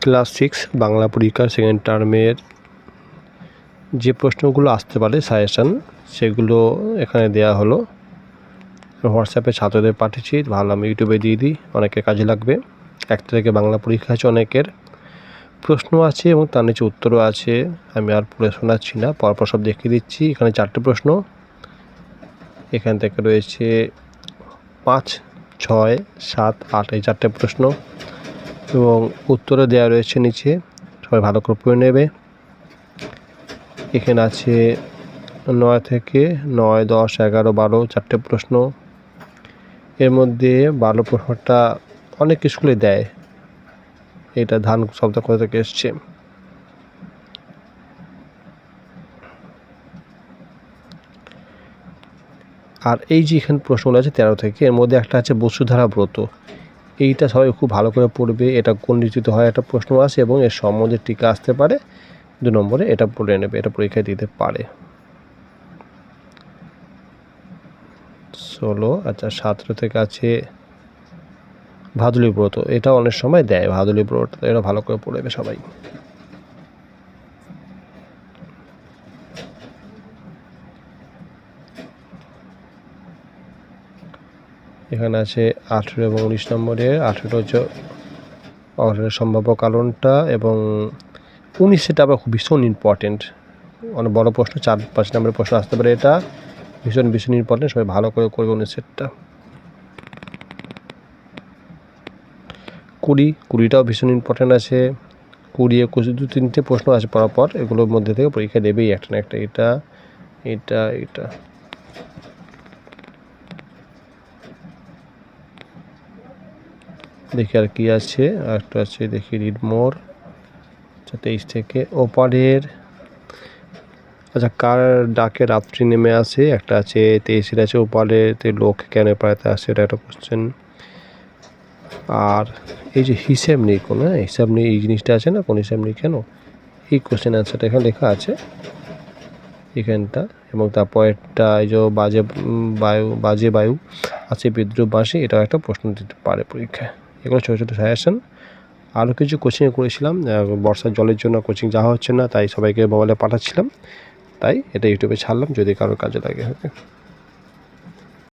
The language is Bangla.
ক্লাস 6 বাংলা পরীক্ষার সেকেন্ড টার্মের যে প্রশ্নগুলো আসতে পারে সাজেশান সেগুলো এখানে দেয়া হলো। হোয়াটসঅ্যাপে ছাত্রদের পাঠিয়েছি, ভাবলাম ইউটিউবে দিয়ে দিই, অনেকের কাজে লাগবে। 1 তারিখে বাংলা পরীক্ষা আছে, অনেকের প্রশ্ন আছে এবং তার নিচে উত্তরও আছে। আমি আর পড়ে শোনাচ্ছি না, পরপর সব দেখিয়ে দিচ্ছি। এখানে 4টে প্রশ্ন, এখান থেকে রয়েছে 5, 6, 7, 8 এই 4টে প্রশ্ন এবং উত্তরও দেওয়া রয়েছে নিচে, সবাই ভালো করে পড়ে নেবে। এখানে আছে 9 থেকে 9, 10, 11, 12 4টে প্রশ্ন। এর মধ্যে 12 প্রশ্নটা অনেক স্কুলে দেয়, এটা ধান শব্দ কোথা থেকে এসছে। আর এই যে এখানে প্রশ্নগুলো আছে 13 থেকে, এর মধ্যে একটা আছে বসুধারা ব্রত, এইটা সবাই খুব ভালো করে পড়বে। এটা কোন ঋতুতে হয় একটা প্রশ্ন আসে এবং এর সম্বন্ধে টিকা আসতে পারে 2 নম্বরে, এটা পড়ে নেবে, এটা পরীক্ষায় দিতে পারে। 16, আচ্ছা 17 থেকে আছে ভাদুলী ব্রত, এটা অনেক সময় দেয় ভাদুলী ব্রত, এটা ভালো করে পড়বে সবাই। এখানে আছে 18 এবং 19 নম্বরের। 18 হচ্ছে অঘটনের সম্ভাব্য কারণটা এবং 19 আবার খুব ভীষণ ইম্পর্টেন্ট, অনেক বড় প্রশ্ন, 4-5 নম্বরের প্রশ্ন আসতে পারে, এটা ভীষণ ইম্পর্টেন্ট, সবাই ভালো করে করবে 19টা। 20টাও ভীষণ ইম্পর্টেন্ট আছে। 20, 21 2-3টে প্রশ্ন আছে পরপর, এগুলোর মধ্যে থেকে পরীক্ষা দেবেই একটা না একটা, এটা দেখি আর কি আছে, একটা আছে দেখি রিড মোর। আচ্ছা 23 থেকে ওপারের, আচ্ছা কার ডাকে রাত্রি নেমে আসে, একটা আছে 23 আছে ওপারেতে লোক কেন পাড়াতে আসে, এটা একটা কোশ্চেন। আর এই যে হিসাব নেই কোনো, হিসাব নেই এই জিনিসটা আছে না, কোন হিসাব নেই কেন, এই কোশ্চেন অ্যান্সারটা এখানে লেখা আছে এখানটা। এবং তারপরেরটা এই যে বাজে বায়ু আছে বিদ্রুপ বাঁশি, এটাও একটা প্রশ্ন দিতে পারে পরীক্ষায়। এগুলো ছোটো ছোটো সাজেশন। আরও কিছু কোচিংয়ে করেছিলাম, বর্ষার জলের জন্য কোচিং যাওয়া হচ্ছে না, তাই সবাইকে মোবাইলে পাঠাচ্ছিলাম, তাই এটা ইউটিউবে ছাড়লাম, যদি কারোর কাজে লাগে।